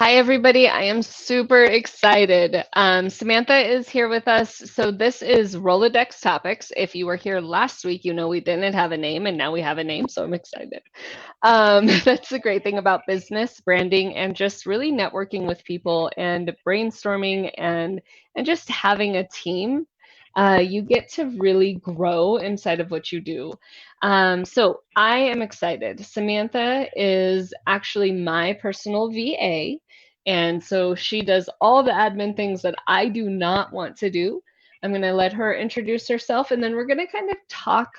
Hi, everybody. I am super excited. Samantha is here with us. So this is Rolodex Topics. If you were here last week, you know we didn't have a name, and now we have a name, so I'm excited. That's the great thing about business, branding, and just really networking with people and brainstorming and just having a team. You get to really grow inside of what you do. So I am excited. Samantha is actually my personal VA. And so she does all the admin things that I do not want to do. I'm going to let her introduce herself and then we're going to kind of talk.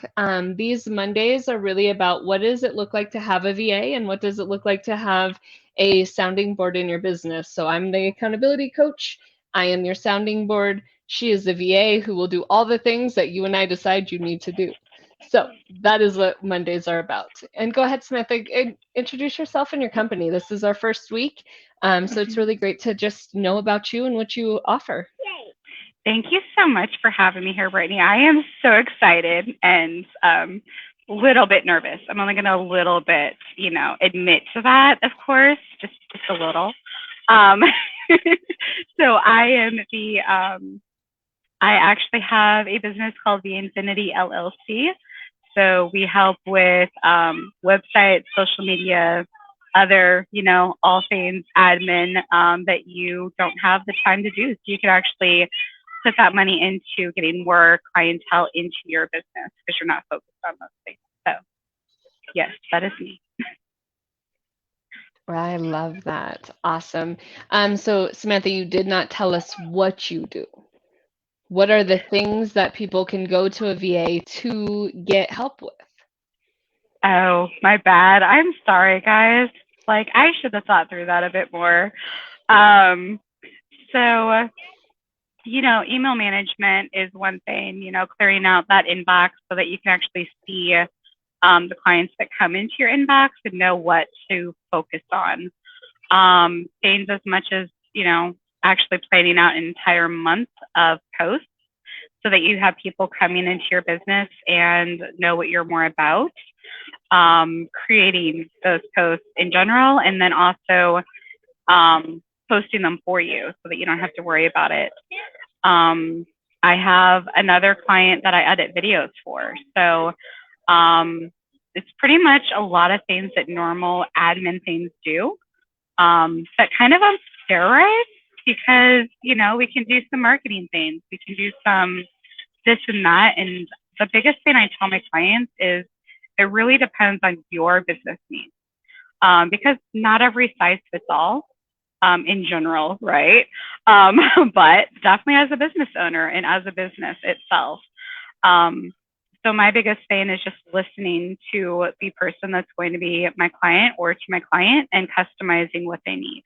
These Mondays are really about what does it look like to have a VA and what does it look like to have a sounding board in your business. So I'm the accountability coach. I am your sounding board. She is the VA who will do all the things that you and I decide you need to do. So that is what Mondays are about. And go ahead, Samantha, introduce yourself and your company. This is our first week. So it's really great to just know about you and what you offer. Thank you so much for having me here, Brittany. I am so excited and a little bit nervous. I'm only going to a little bit, admit to that, of course, just a little. So I actually have a business called The Infinity LLC. So we help with websites, social media, other, all things admin that you don't have the time to do. So you can actually put that money into getting more clientele into your business because you're not focused on those things. So yes, that is me. I love that. Awesome. So Samantha, you did not tell us what you do. What are the things that people can go to a VA to get help with? Oh, my bad. I'm sorry, guys. Like, I should have thought through that a bit more. Um, so, email management is one thing, clearing out that inbox so that you can actually see the clients that come into your inbox and know what to focus on. Things as much as, actually planning out an entire month of posts so that you have people coming into your business and know what you're more about. Creating those posts in general, and then also posting them for you so that you don't have to worry about it. I have another client that I edit videos for. So it's pretty much a lot of things that normal admin things do, but kind of on steroids because, we can do some marketing things. We can do some this and that. And the biggest thing I tell my clients is it really depends on your business needs because not every size fits all in general, right? But definitely as a business owner and as a business itself. So my biggest thing is just listening to the person that's going to be my client or to my client and customizing what they need.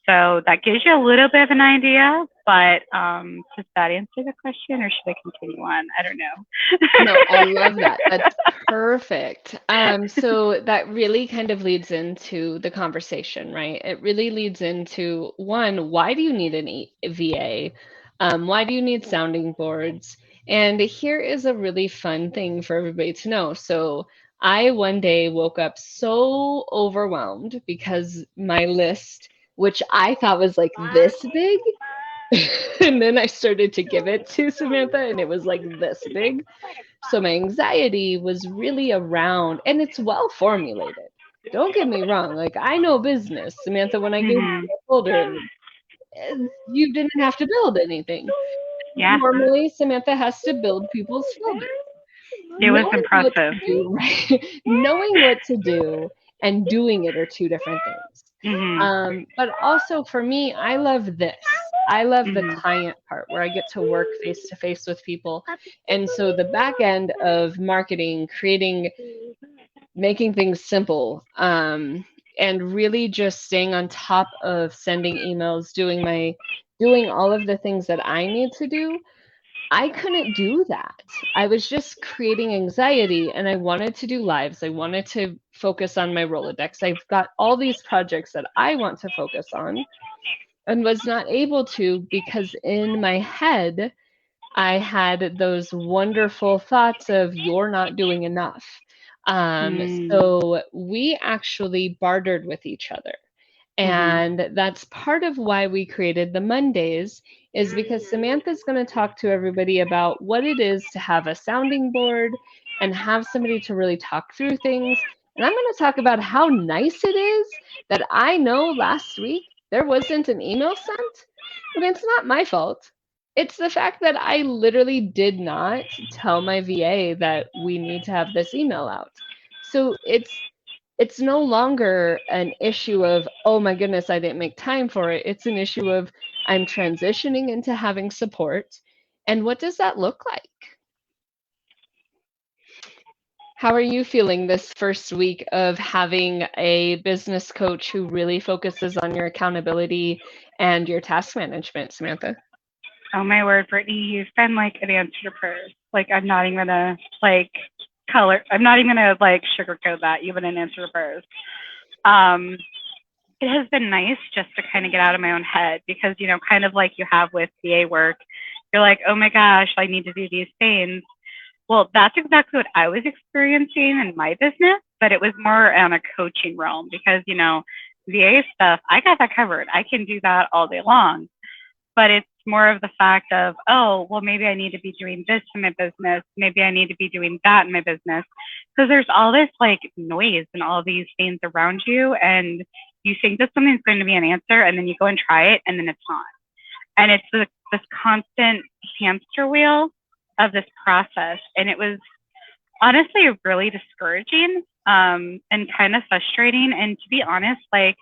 So that gives you a little bit of an idea, but does that answer the question or should I continue on? I don't know. No, I love that. That's perfect. So that really kind of leads into the conversation, right? It really leads into one, why do you need a VA? Why do you need sounding boards? And here is a really fun thing for everybody to know. So I one day woke up so overwhelmed because my list, which I thought was like this big, and then I started to give it to Samantha, and it was like this big. So my anxiety was really around, and it's well formulated. Don't get me wrong. Like, I know business, Samantha. When I gave you Mm-hmm. the folder, you didn't have to build anything. Yeah, Normally, Samantha has to build people's folders. it was Knowing what impressive. to do, right? Knowing what to do and doing it are two different things. Mm-hmm. But also for me, I love this. I love the Mm-hmm. client part where I get to work face to face with people. And so the back end of marketing, creating, making things simple, and really just staying on top of sending emails, doing all of the things that I need to do. I couldn't do that. I was just creating anxiety and I wanted to do lives. I wanted to focus on my Rolodex. I've got all these projects that I want to focus on and was not able to because in my head, I had those wonderful thoughts of you're not doing enough. Mm. So we actually bartered with each other. Mhm. And that's part of why we created the Mondays, is because Samantha's going to talk to everybody about what it is to have a sounding board and have somebody to really talk through things. And I'm going to talk about how nice it is that I know last week there wasn't an email sent, but it's not my fault. It's the fact that I literally did not tell my VA that we need to have this email out. So it's no longer an issue of, oh my goodness, I didn't make time for it. It's an issue of, I'm transitioning into having support. And what does that look like? How are you feeling this first week of having a business coach who really focuses on your accountability and your task management, Samantha? Oh my word, Brittany, you've been like an answer to prayers. Like I'm not even gonna like I'm not even gonna like sugarcoat that. You've been an answer to prayers. Um, it has been nice just to kind of get out of my own head because, you know, kind of like you have with VA work, you're like, oh my gosh, I need to do these things. Well, that's exactly what I was experiencing in my business, but it was more on a coaching realm because, you know, VA stuff, I got that covered. I can do that all day long. But it's more of the fact of, oh, well, maybe I need to be doing this in my business. Maybe I need to be doing that in my business. Because there's all this like noise and all these things around you. And you think that something's going to be an answer and then you go and try it and then it's not. And it's this constant hamster wheel of this process. And it was honestly really discouraging and kind of frustrating. And to be honest, like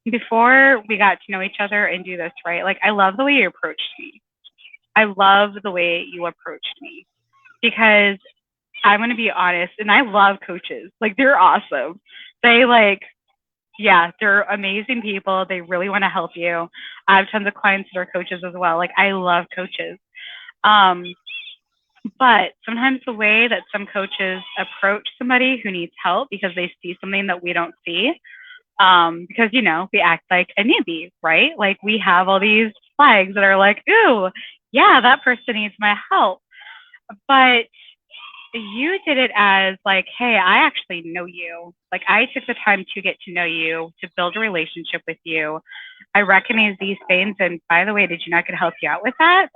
before we got to know each other and do this, right? Like, I love the way you approached me. I love the way you approached me because I'm going to be honest, and I love coaches. Like, they're awesome. They, like, yeah, they're amazing people. They really want to help you. I have tons of clients that are coaches as well. Like, I love coaches. But sometimes the way that some coaches approach somebody who needs help because they see something that we don't see, because, you know, we act like a newbie, right? Like we have all these flags that are like, ooh, yeah, that person needs my help. But you did it as like, hey, I actually know you. Like I took the time to get to know you, to build a relationship with you. I recognize these things. And by the way, did you not get to help you out with that?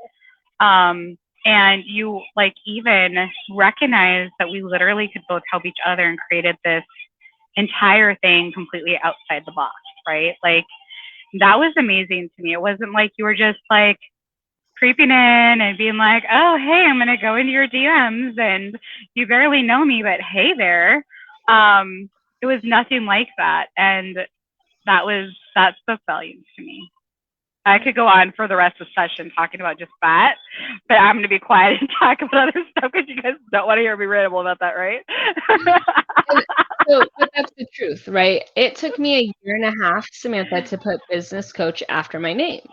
And you like even recognized that we literally could both help each other and created this entire thing completely outside the box, right? Like that was amazing to me. It wasn't like you were just like creeping in and being like, oh, hey, I'm going to go into your DMs and you barely know me, but hey there. It was nothing like that. And that spoke volumes to me. I could go on for the rest of the session talking about just that, but I'm going to be quiet and talk about other stuff because you guys don't want to hear me ramble about that, right? But that's the truth, right? It took me a year and a half, Samantha, to put business coach after my name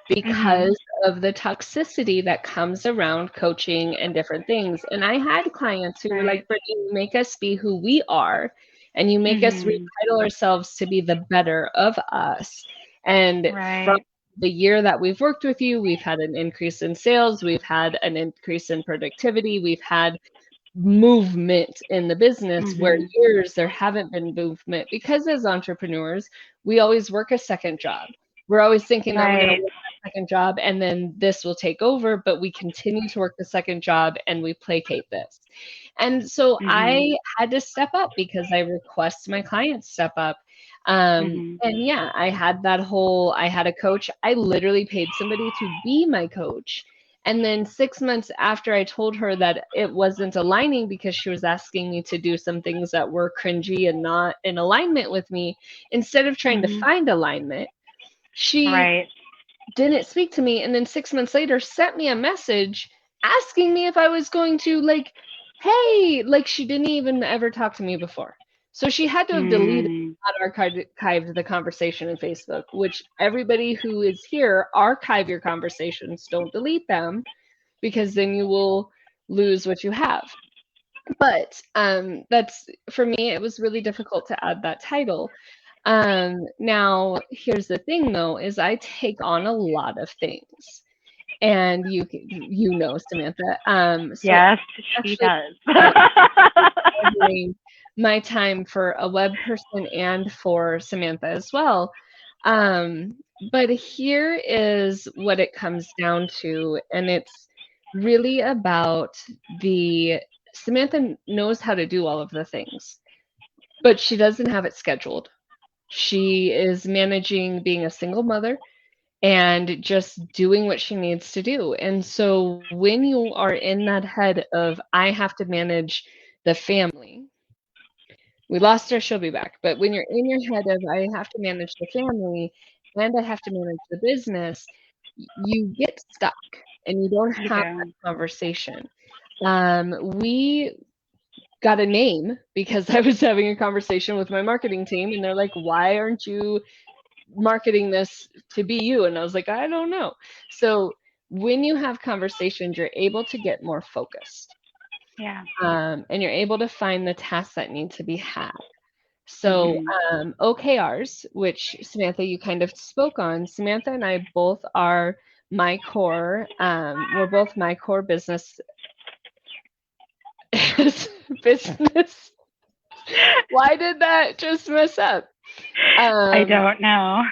because of the toxicity that comes around coaching and different things. And I had clients who were like, Brittany, you make us be who we are, and you make us retitle ourselves to be the better of us. And from the year that we've worked with you, we've had an increase in sales, we've had an increase in productivity, we've had movement in the business where years there haven't been movement because as entrepreneurs, we always work a second job. We're always thinking that we're going to work a second job and then this will take over, but we continue to work the second job and we placate this. And so I had to step up because I request my clients step up. And yeah, I had a coach. I literally paid somebody to be my coach. And then 6 months after I told her that it wasn't aligning because she was asking me to do some things that were cringy and not in alignment with me, instead of trying to find alignment, she didn't speak to me. And then 6 months later sent me a message asking me if I was going to like, hey, like she didn't even ever talk to me before. So she had to have deleted, not archived the conversation in Facebook, which everybody who is here, archive your conversations, don't delete them, because then you will lose what you have. But that's, for me, it was really difficult to add that title. Now, here's the thing, though, is I take on a lot of things. And you know, Samantha. So yes, she does. my time for a web person and for Samantha as well. But here is what it comes down to, and it's really about Samantha knows how to do all of the things, but she doesn't have it scheduled. She is managing being a single mother and just doing what she needs to do. And so when you are in that head of, I have to manage the family, we lost her, she'll be back. But when you're in your head of, I have to manage the family and I have to manage the business, you get stuck and you don't You have do. that conversation. We got a name because I was having a conversation with my marketing team and they're like, why aren't you marketing this to be you? And I was like, I don't know. So when you have conversations, you're able to get more focused. Yeah. And you're able to find the tasks that need to be had. So Mhm. OKRs, which Samantha, you kind of spoke on. Samantha and I both are my core. We're both my core business. Business. Why did that just mess up? I Um, don't know.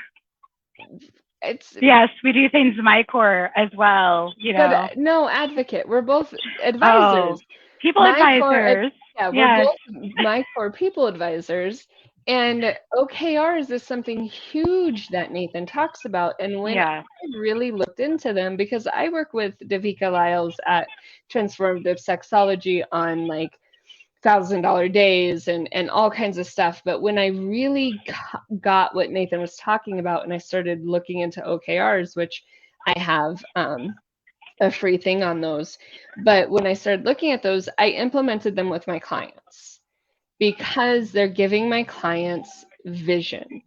it's Yes, we do things my core as well, you but know. no, advocate. We're both Oh, advisors. people My core, advisors. yeah, we're Yes. both my core people advisors. And OKRs is something huge that Nathan talks about. And when I Yeah. really looked into them, because I work with Davika Lyles at Transformative Sexology on like $1,000 days and all kinds of stuff. But when I really got what Nathan was talking about, and I started looking into OKRs, which I have a free thing on those. But when I started looking at those, I implemented them with my clients because they're giving my clients vision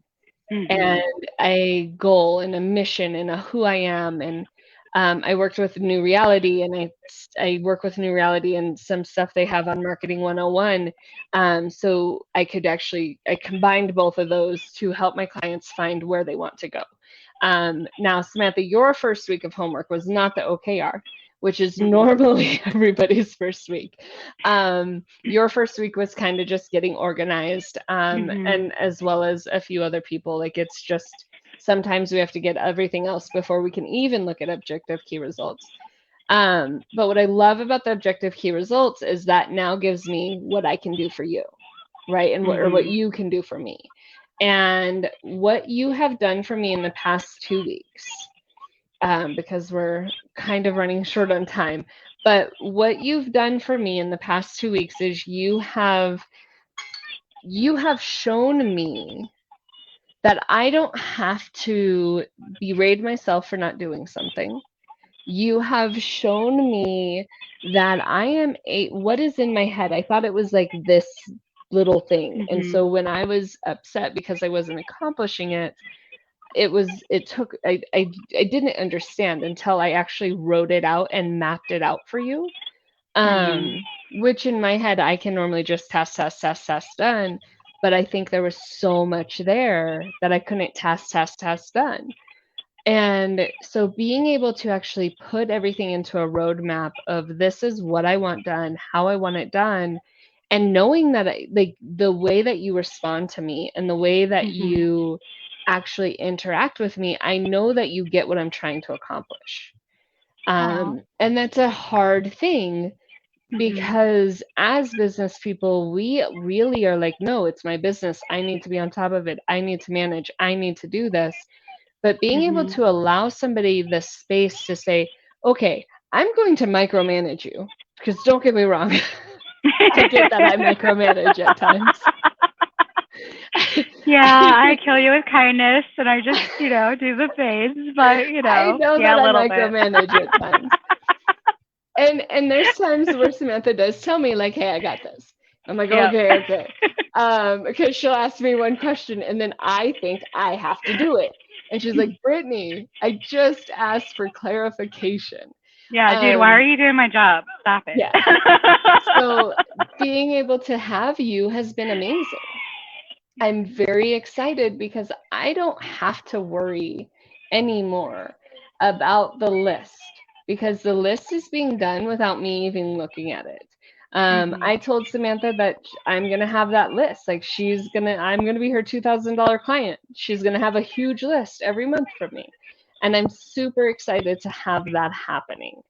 and Mhm. a goal and a mission and a who I am. And I worked with New Reality, and I work with New Reality and some stuff they have on Marketing 101. So I combined both of those to help my clients find where they want to go. Now, Samantha, your first week of homework was not the OKR, which is Mhm. normally everybody's first week. Your first week was kind of just getting organized, Mhm. and as well as a few other people. Like it's just sometimes we have to get everything else before we can even look at objective key results. But what I love about the objective key results is that now gives me what I can do for you, right? And what Mhm. you can do for me. And what you have done for me in the past 2 weeks, because we're kind of running short on time. But what you've done for me in the past 2 weeks is you have shown me that I don't have to berate myself for not doing something. You have shown me that I am what is in my head. I thought it was like this little thing. And Mhm. so when I was upset because I wasn't accomplishing it, I didn't understand until I actually wrote it out and mapped it out for you. Mhm. Which in my head I can normally just task done, but I think there was so much there that I couldn't task done. And so being able to actually put everything into a roadmap of this is what I want done, how I want it done, and knowing that like the way that you respond to me and the way that Mhm. you actually interact with me, I know that you get what I'm trying to accomplish. Oh. And that's a hard thing Mhm. because as business people, we really are like, no, it's my business. I need to be on top of it. I need to manage. I need to do this. But being able Mhm. to allow somebody the space to say, okay, I'm going to micromanage you. Because don't get me wrong, I get that I micromanage at times. Yeah, I, I kill you with kindness and I just, do the fades, but I know yeah, that a I little bit. micromanage at times. And there's times where Samantha does tell me, like, hey, I got this. I'm like, Yep. okay, okay. Because she'll ask me one question and then I think I have to do it. And she's like, Brittany, I just asked for clarification. Yeah, dude, why are Um, you doing my job? Stop it. yeah. So being able to have you has been amazing. I'm very excited because I don't have to worry anymore about the list because the list is being done without me even looking at it. I told Samantha that I'm gonna have that list. Like I'm gonna be her $2,000 client. She's gonna have a huge list every month from me, and I'm super excited to have that happening.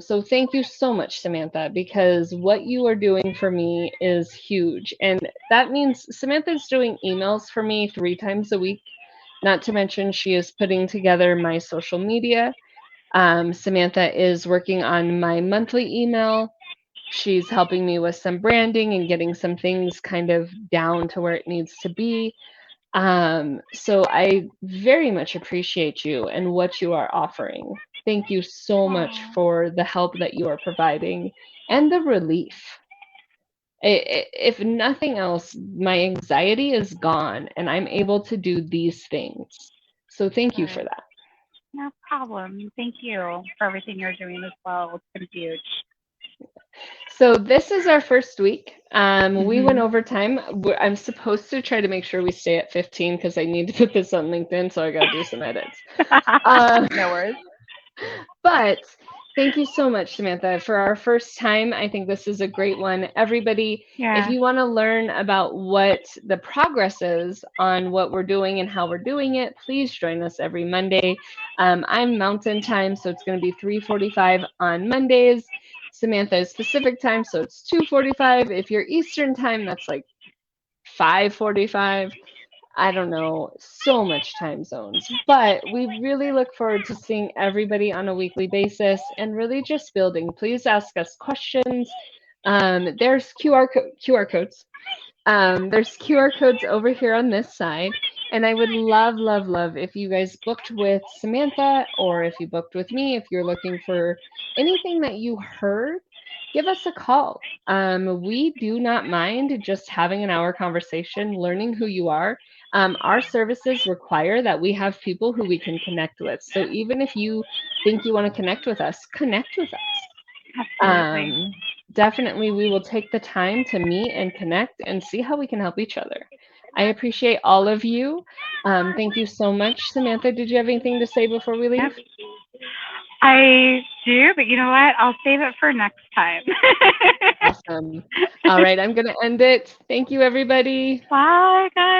So thank you so much, Samantha, because what you are doing for me is huge, and that means Samantha's doing emails for me 3 times a week. Not to mention, she is putting together my social media. Samantha is working on my monthly email. She's helping me with some branding and getting some things kind of down to where it needs to be. So I very much appreciate you and what you are offering. Thank you so much for the help that you are providing and the relief. If nothing else, my anxiety is gone and I'm able to do these things. So thank you for that. No problem. Thank you for everything you're doing as well. It's been huge. So this is our first week. We went over time. I'm supposed to try to make sure we stay at 15 because I need to put this on LinkedIn, so I got to do some edits. No worries. But thank you so much, Samantha, for our first time. I think this is a great one. Everybody, if you want to learn about what the progress is on what we're doing and how we're doing it, please join us every Monday. I'm Mountain Time, so it's going to be 3:45 on Mondays. Samantha is Pacific Time, so it's 2:45. If you're Eastern Time, that's like 5:45. I don't know, so much time zones. But we really look forward to seeing everybody on a weekly basis and really just building. Please ask us questions. There's QR codes. There's QR codes over here on this side. And I would love, love, love if you guys booked with Samantha or if you booked with me, if you're looking for anything that you heard, give us a call. We do not mind just having an hour conversation, learning who you are. Our services require that we have people who we can connect with. So even if you think you want to connect with us, connect with us. Absolutely. Definitely, we will take the time to meet and connect and see how we can help each other. I appreciate all of you. Thank you so much. Samantha, did you have anything to say before we leave? Yep. I do, but you know what? I'll save it for next time. Awesome. All right, I'm going to end it. Thank you, everybody. Bye, guys.